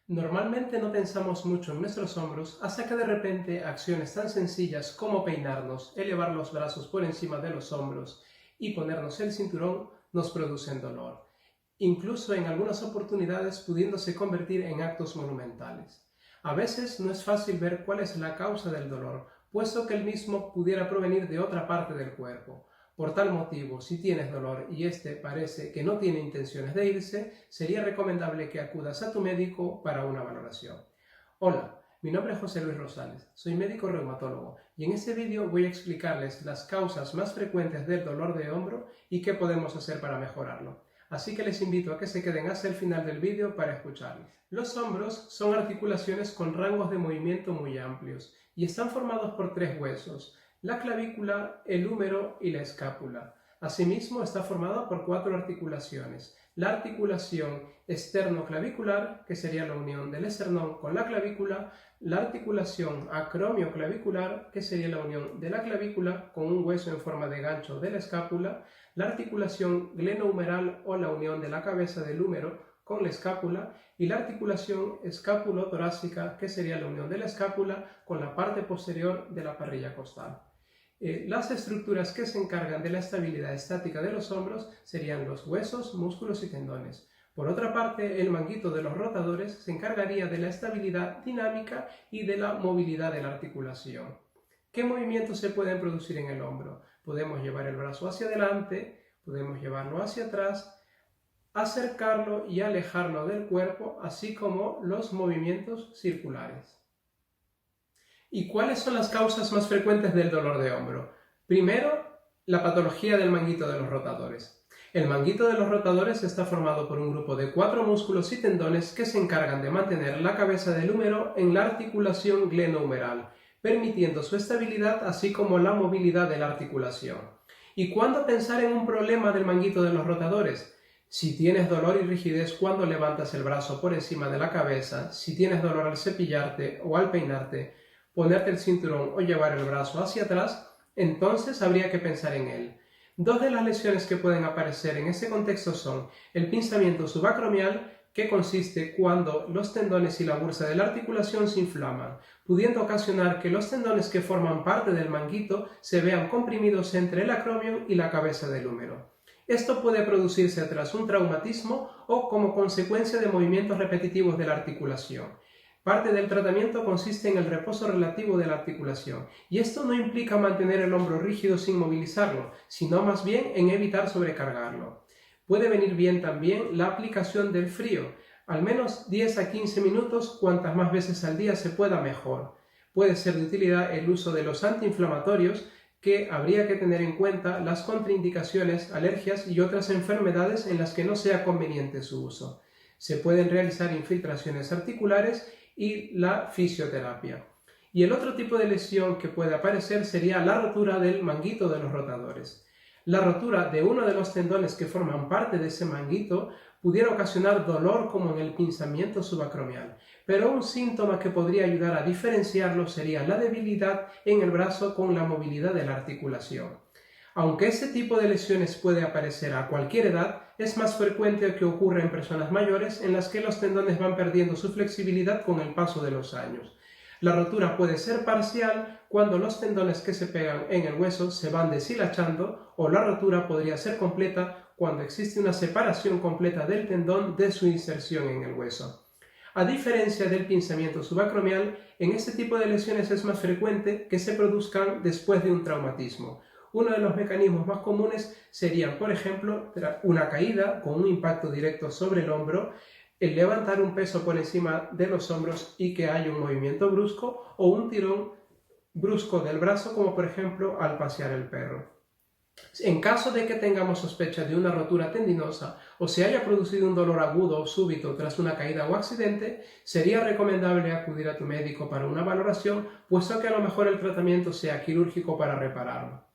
Normalmente no pensamos mucho en nuestros hombros hasta que de repente acciones tan sencillas como peinarnos, elevar los brazos por encima de los hombros y ponernos el cinturón nos producen dolor, incluso en algunas oportunidades pudiéndose convertir en actos monumentales. A veces no es fácil ver cuál es la causa del dolor, puesto que el mismo pudiera provenir de otra parte del cuerpo. Por tal motivo, si tienes dolor y este parece que no tiene intenciones de irse, sería recomendable que acudas a tu médico para una valoración. Hola, mi nombre es José Luis Rosales, soy médico reumatólogo y en este vídeo voy a explicarles las causas más frecuentes del dolor de hombro y qué podemos hacer para mejorarlo. Así que les invito a que se queden hasta el final del vídeo para escucharlos. Los hombros son articulaciones con rangos de movimiento muy amplios y están formados por tres huesos: la clavícula, el húmero y la escápula. Asimismo, está formado por cuatro articulaciones: la articulación esternoclavicular, que sería la unión del esternón con la clavícula; la articulación acromioclavicular, que sería la unión de la clavícula con un hueso en forma de gancho de la escápula; la articulación glenohumeral o la unión de la cabeza del húmero con la escápula; y la articulación escápulo-torácica, que sería la unión de la escápula con la parte posterior de la parrilla costal. Las estructuras que se encargan de la estabilidad estática de los hombros serían los huesos, músculos y tendones. Por otra parte, el manguito de los rotadores se encargaría de la estabilidad dinámica y de la movilidad de la articulación. ¿Qué movimientos se pueden producir en el hombro? Podemos llevar el brazo hacia adelante, podemos llevarlo hacia atrás, acercarlo y alejarlo del cuerpo, así como los movimientos circulares. ¿Y cuáles son las causas más frecuentes del dolor de hombro? Primero, la patología del manguito de los rotadores. El manguito de los rotadores está formado por un grupo de 4 músculos y tendones que se encargan de mantener la cabeza del húmero en la articulación glenohumeral, permitiendo su estabilidad así como la movilidad de la articulación. ¿Y cuándo pensar en un problema del manguito de los rotadores? Si tienes dolor y rigidez cuando levantas el brazo por encima de la cabeza, si tienes dolor al cepillarte o al peinarte, ponerte el cinturón o llevar el brazo hacia atrás, entonces habría que pensar en él. Dos de las lesiones que pueden aparecer en ese contexto son el pinzamiento subacromial, que consiste cuando los tendones y la bursa de la articulación se inflaman, pudiendo ocasionar que los tendones que forman parte del manguito se vean comprimidos entre el acromion y la cabeza del húmero. Esto puede producirse tras un traumatismo o como consecuencia de movimientos repetitivos de la articulación. Parte del tratamiento consiste en el reposo relativo de la articulación, y esto no implica mantener el hombro rígido sin movilizarlo, sino más bien en evitar sobrecargarlo. Puede venir bien también la aplicación del frío, al menos 10 a 15 minutos, cuantas más veces al día se pueda mejor. Puede ser de utilidad el uso de los antiinflamatorios, que habría que tener en cuenta las contraindicaciones, alergias y otras enfermedades en las que no sea conveniente su uso. Se pueden realizar infiltraciones articulares y la fisioterapia. Y el otro tipo de lesión que puede aparecer sería la rotura del manguito de los rotadores. La rotura de uno de los tendones que forman parte de ese manguito pudiera ocasionar dolor como en el pinzamiento subacromial, pero un síntoma que podría ayudar a diferenciarlo sería la debilidad en el brazo con la movilidad de la articulación. Aunque este tipo de lesiones puede aparecer a cualquier edad, es más frecuente que ocurra en personas mayores en las que los tendones van perdiendo su flexibilidad con el paso de los años. La rotura puede ser parcial cuando los tendones que se pegan en el hueso se van deshilachando, o la rotura podría ser completa cuando existe una separación completa del tendón de su inserción en el hueso. A diferencia del pinzamiento subacromial, en este tipo de lesiones es más frecuente que se produzcan después de un traumatismo. Uno de los mecanismos más comunes serían, por ejemplo, una caída con un impacto directo sobre el hombro, el levantar un peso por encima de los hombros y que haya un movimiento brusco, o un tirón brusco del brazo, como por ejemplo al pasear el perro. En caso de que tengamos sospecha de una rotura tendinosa o se haya producido un dolor agudo o súbito tras una caída o accidente, sería recomendable acudir a tu médico para una valoración, puesto que a lo mejor el tratamiento sea quirúrgico para repararlo.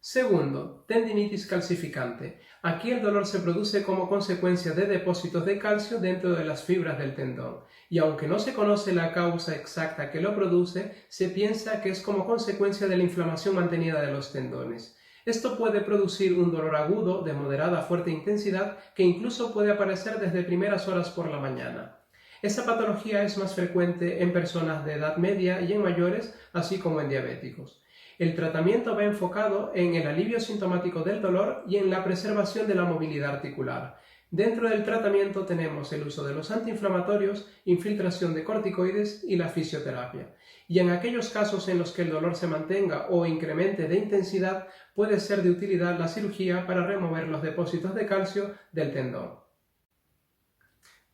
Segundo, tendinitis calcificante. Aquí el dolor se produce como consecuencia de depósitos de calcio dentro de las fibras del tendón, y aunque no se conoce la causa exacta que lo produce, se piensa que es como consecuencia de la inflamación mantenida de los tendones. Esto puede producir un dolor agudo de moderada a fuerte intensidad que incluso puede aparecer desde primeras horas por la mañana. Esta patología es más frecuente en personas de edad media y en mayores, así como en diabéticos. El tratamiento va enfocado en el alivio sintomático del dolor y en la preservación de la movilidad articular. Dentro del tratamiento tenemos el uso de los antiinflamatorios, infiltración de corticoides y la fisioterapia. Y en aquellos casos en los que el dolor se mantenga o incremente de intensidad, puede ser de utilidad la cirugía para remover los depósitos de calcio del tendón.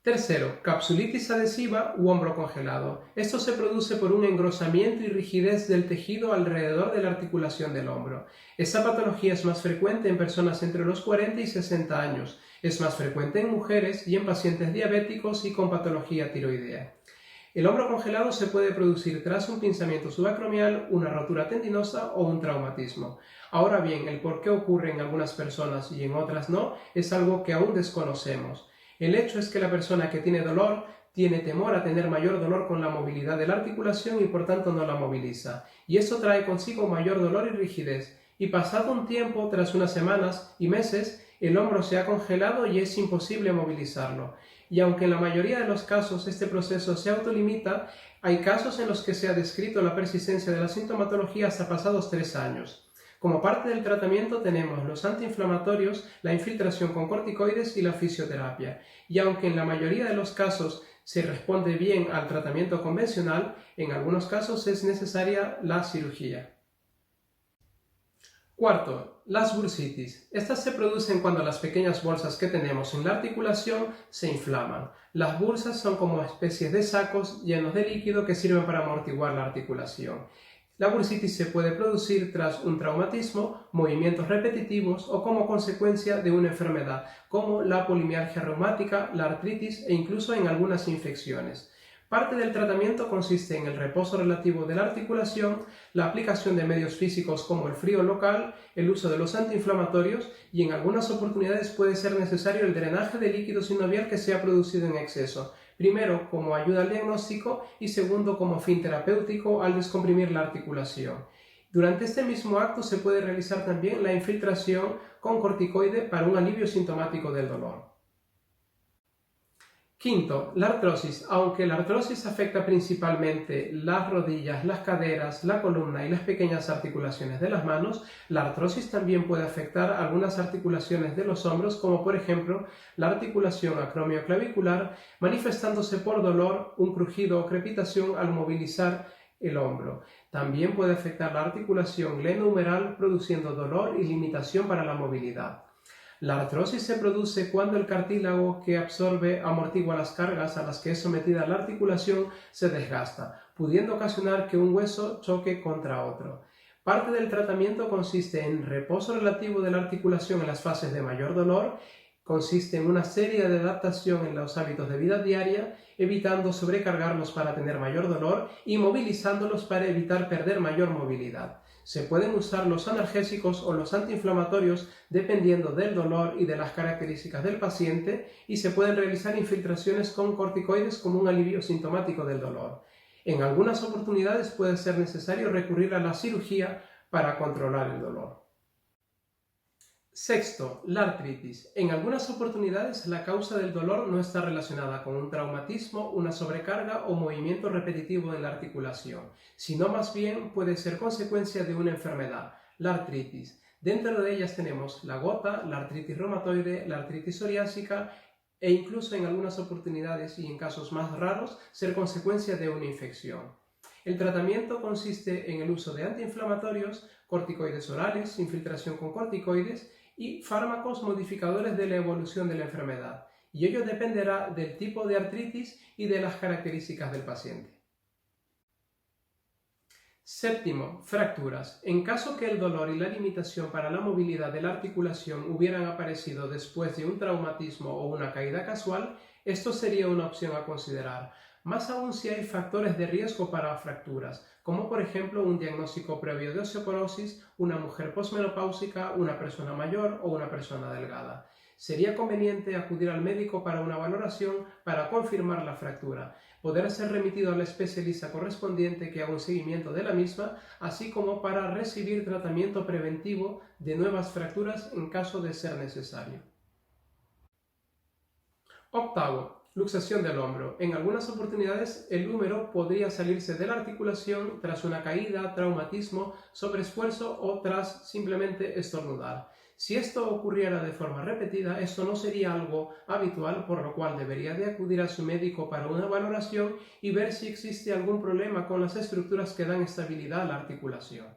Tercero, capsulitis adhesiva u hombro congelado. Esto se produce por un engrosamiento y rigidez del tejido alrededor de la articulación del hombro. Esta patología es más frecuente en personas entre los 40 y 60 años. Es más frecuente en mujeres y en pacientes diabéticos y con patología tiroidea. El hombro congelado se puede producir tras un pinzamiento subacromial, una rotura tendinosa o un traumatismo. Ahora bien, el por qué ocurre en algunas personas y en otras no es algo que aún desconocemos. El hecho es que la persona que tiene dolor tiene temor a tener mayor dolor con la movilidad de la articulación y por tanto no la moviliza. Y esto trae consigo mayor dolor y rigidez. Y pasado un tiempo, tras unas semanas y meses, el hombro se ha congelado y es imposible movilizarlo. Y aunque en la mayoría de los casos este proceso se autolimita, hay casos en los que se ha descrito la persistencia de la sintomatología hasta pasados 3 años. Como parte del tratamiento tenemos los antiinflamatorios, la infiltración con corticoides y la fisioterapia. Y aunque en la mayoría de los casos se responde bien al tratamiento convencional, en algunos casos es necesaria la cirugía. Cuarto, las bursitis. Estas se producen cuando las pequeñas bolsas que tenemos en la articulación se inflaman. Las bursas son como especies de sacos llenos de líquido que sirven para amortiguar la articulación. La bursitis se puede producir tras un traumatismo, movimientos repetitivos o como consecuencia de una enfermedad, como la polimialgia reumática, la artritis e incluso en algunas infecciones. Parte del tratamiento consiste en el reposo relativo de la articulación, la aplicación de medios físicos como el frío local, el uso de los antiinflamatorios y en algunas oportunidades puede ser necesario el drenaje de líquido sinovial que se ha producido en exceso. Primero, como ayuda al diagnóstico y segundo, como fin terapéutico al descomprimir la articulación. Durante este mismo acto se puede realizar también la infiltración con corticoide para un alivio sintomático del dolor. Quinto, la artrosis. Aunque la artrosis afecta principalmente las rodillas, las caderas, la columna y las pequeñas articulaciones de las manos, la artrosis también puede afectar algunas articulaciones de los hombros, como por ejemplo la articulación acromioclavicular, manifestándose por dolor, un crujido o crepitación al movilizar el hombro. También puede afectar la articulación glenohumeral, produciendo dolor y limitación para la movilidad. La artrosis se produce cuando el cartílago que absorbe amortigua las cargas a las que es sometida la articulación se desgasta, pudiendo ocasionar que un hueso choque contra otro. Parte del tratamiento consiste en reposo relativo de la articulación en las fases de mayor dolor, consiste en una serie de adaptación en los hábitos de vida diaria, evitando sobrecargarlos para tener mayor dolor y movilizándolos para evitar perder mayor movilidad. Se pueden usar los analgésicos o los antiinflamatorios dependiendo del dolor y de las características del paciente y se pueden realizar infiltraciones con corticoides como un alivio sintomático del dolor. En algunas oportunidades puede ser necesario recurrir a la cirugía para controlar el dolor. Sexto, la artritis. En algunas oportunidades la causa del dolor no está relacionada con un traumatismo, una sobrecarga o movimiento repetitivo en la articulación, sino más bien puede ser consecuencia de una enfermedad, la artritis. Dentro de ellas tenemos la gota, la artritis reumatoide, la artritis psoriásica e incluso en algunas oportunidades y en casos más raros ser consecuencia de una infección. El tratamiento consiste en el uso de antiinflamatorios, corticoides orales, infiltración con corticoides y fármacos modificadores de la evolución de la enfermedad, y ello dependerá del tipo de artritis y de las características del paciente. Séptimo, fracturas. En caso que el dolor y la limitación para la movilidad de la articulación hubieran aparecido después de un traumatismo o una caída casual, esto sería una opción a considerar. Más aún si hay factores de riesgo para fracturas, como por ejemplo un diagnóstico previo de osteoporosis, una mujer posmenopáusica, una persona mayor o una persona delgada. Sería conveniente acudir al médico para una valoración para confirmar la fractura, poder ser remitido al especialista correspondiente que haga un seguimiento de la misma, así como para recibir tratamiento preventivo de nuevas fracturas en caso de ser necesario. Octavo, Luxación del hombro. En algunas oportunidades el húmero podría salirse de la articulación tras una caída, traumatismo, sobreesfuerzo o tras simplemente estornudar. Si esto ocurriera de forma repetida, esto no sería algo habitual, por lo cual debería de acudir a su médico para una valoración y ver si existe algún problema con las estructuras que dan estabilidad a la articulación.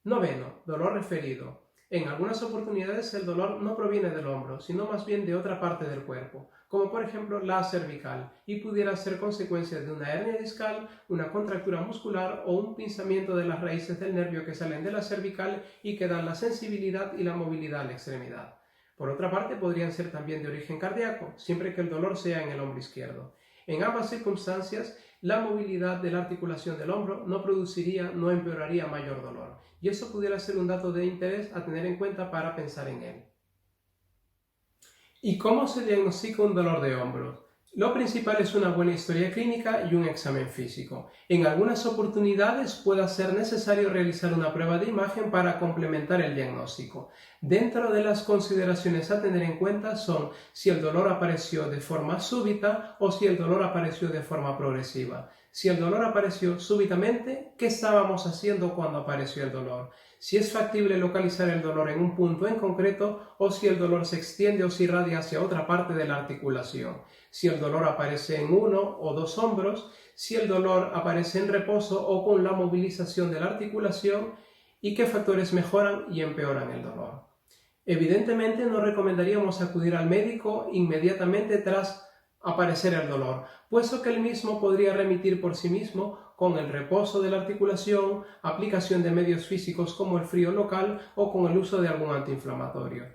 Noveno, dolor referido. En algunas oportunidades el dolor no proviene del hombro, sino más bien de otra parte del cuerpo, como por ejemplo la cervical, y pudiera ser consecuencia de una hernia discal, una contractura muscular o un pinzamiento de las raíces del nervio que salen de la cervical y que dan la sensibilidad y la movilidad a la extremidad. Por otra parte, podrían ser también de origen cardíaco, siempre que el dolor sea en el hombro izquierdo. En ambas circunstancias, la movilidad de la articulación del hombro no empeoraría mayor dolor, y eso pudiera ser un dato de interés a tener en cuenta para pensar en él. ¿Y cómo se diagnostica un dolor de hombro? Lo principal es una buena historia clínica y un examen físico. En algunas oportunidades puede ser necesario realizar una prueba de imagen para complementar el diagnóstico. Dentro de las consideraciones a tener en cuenta son si el dolor apareció de forma súbita o si el dolor apareció de forma progresiva. Si el dolor apareció súbitamente, ¿qué estábamos haciendo cuando apareció el dolor? Si es factible localizar el dolor en un punto en concreto o si el dolor se extiende o se irradia hacia otra parte de la articulación. Si el dolor aparece en uno o dos hombros, si el dolor aparece en reposo o con la movilización de la articulación y qué factores mejoran y empeoran el dolor. Evidentemente no recomendaríamos acudir al médico inmediatamente tras aparecer el dolor, puesto que el mismo podría remitir por sí mismo con el reposo de la articulación, aplicación de medios físicos como el frío local o con el uso de algún antiinflamatorio.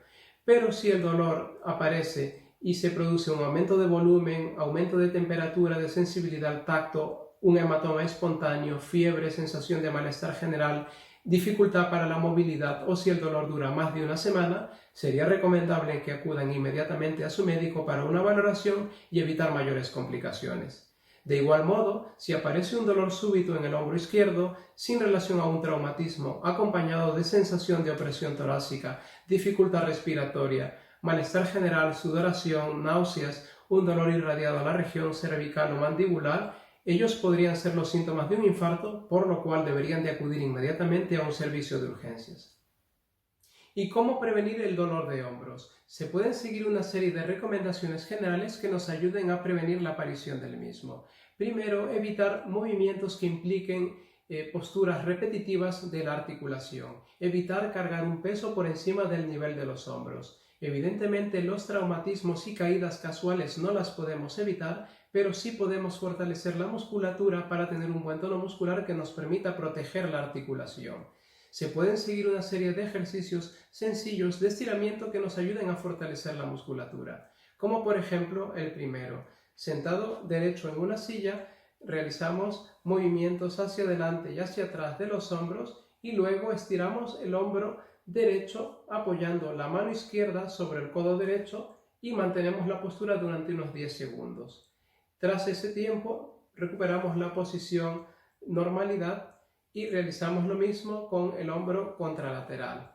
Pero si el dolor aparece y se produce un aumento de volumen, aumento de temperatura, de sensibilidad al tacto, un hematoma espontáneo, fiebre, sensación de malestar general, dificultad para la movilidad o si el dolor dura más de una semana, sería recomendable que acudan inmediatamente a su médico para una valoración y evitar mayores complicaciones. De igual modo, si aparece un dolor súbito en el hombro izquierdo, sin relación a un traumatismo, acompañado de sensación de opresión torácica, dificultad respiratoria, malestar general, sudoración, náuseas, un dolor irradiado a la región cervical o mandibular, ellos podrían ser los síntomas de un infarto, por lo cual deberían de acudir inmediatamente a un servicio de urgencias. ¿Y cómo prevenir el dolor de hombros? Se pueden seguir una serie de recomendaciones generales que nos ayuden a prevenir la aparición del mismo. Primero, evitar movimientos que impliquen posturas repetitivas de la articulación. Evitar cargar un peso por encima del nivel de los hombros. Evidentemente, los traumatismos y caídas casuales no las podemos evitar, pero sí podemos fortalecer la musculatura para tener un buen tono muscular que nos permita proteger la articulación. Se pueden seguir una serie de ejercicios sencillos de estiramiento que nos ayuden a fortalecer la musculatura, como por ejemplo el primero. Sentado derecho en una silla, realizamos movimientos hacia adelante y hacia atrás de los hombros y luego estiramos el hombro derecho apoyando la mano izquierda sobre el codo derecho y mantenemos la postura durante unos 10 segundos. Tras ese tiempo, recuperamos la posición normalidad y realizamos lo mismo con el hombro contralateral.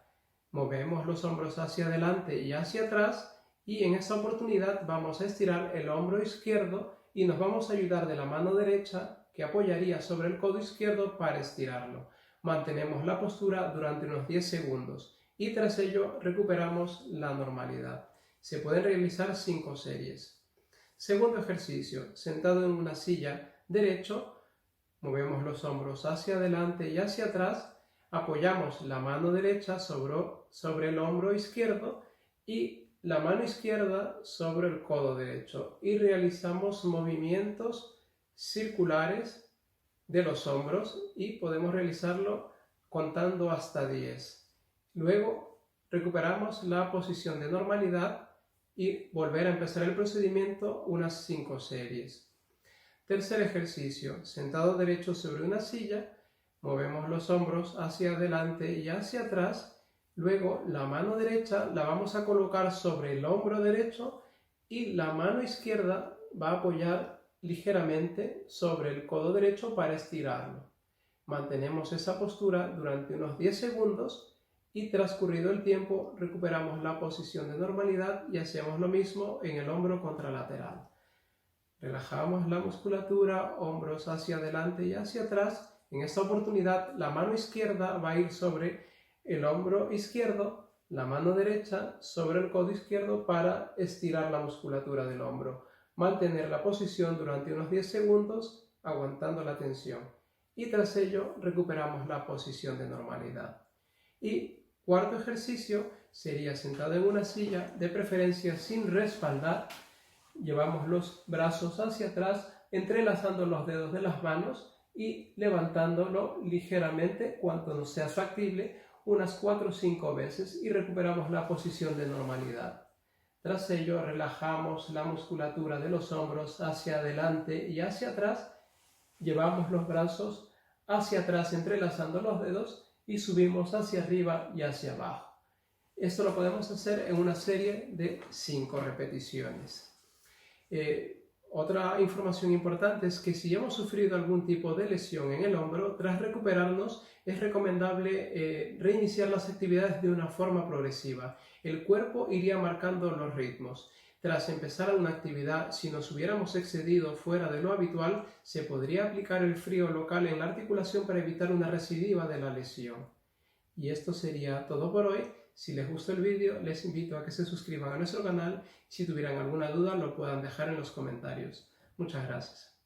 Movemos los hombros hacia adelante y hacia atrás y en esta oportunidad vamos a estirar el hombro izquierdo y nos vamos a ayudar de la mano derecha que apoyaría sobre el codo izquierdo para estirarlo. Mantenemos la postura durante unos 10 segundos y tras ello recuperamos la normalidad. Se pueden realizar 5 series. Segundo ejercicio, sentado en una silla derecho, movemos los hombros hacia adelante y hacia atrás, apoyamos la mano derecha sobre el hombro izquierdo y la mano izquierda sobre el codo derecho y realizamos movimientos circulares de los hombros y podemos realizarlo contando hasta 10. Luego recuperamos la posición de normalidad y volver a empezar el procedimiento unas 5 series. Tercer ejercicio, sentado derecho sobre una silla, movemos los hombros hacia adelante y hacia atrás, luego la mano derecha la vamos a colocar sobre el hombro derecho y la mano izquierda va a apoyar ligeramente sobre el codo derecho para estirarlo. Mantenemos esa postura durante unos 10 segundos y transcurrido el tiempo recuperamos la posición de normalidad y hacemos lo mismo en el hombro contralateral. Relajamos la musculatura, hombros hacia adelante y hacia atrás. En esta oportunidad la mano izquierda va a ir sobre el hombro izquierdo, la mano derecha sobre el codo izquierdo para estirar la musculatura del hombro. Mantener la posición durante unos 10 segundos aguantando la tensión. Y tras ello recuperamos la posición de normalidad. Y cuarto ejercicio sería sentado en una silla, de preferencia sin respaldar. Llevamos los brazos hacia atrás, entrelazando los dedos de las manos y levantándolo ligeramente cuanto nos sea factible, unas 4 o 5 veces y recuperamos la posición de normalidad. Tras ello relajamos la musculatura de los hombros hacia adelante y hacia atrás, llevamos los brazos hacia atrás entrelazando los dedos y subimos hacia arriba y hacia abajo. Esto lo podemos hacer en una serie de 5 repeticiones. Otra información importante es que si hemos sufrido algún tipo de lesión en el hombro, tras recuperarnos es recomendable reiniciar las actividades de una forma progresiva. El cuerpo iría marcando los ritmos. Tras empezar una actividad, si nos hubiéramos excedido fuera de lo habitual, se podría aplicar el frío local en la articulación para evitar una recidiva de la lesión. Y esto sería todo por hoy. Si les gustó el vídeo, les invito a que se suscriban a nuestro canal y si tuvieran alguna duda lo puedan dejar en los comentarios. Muchas gracias.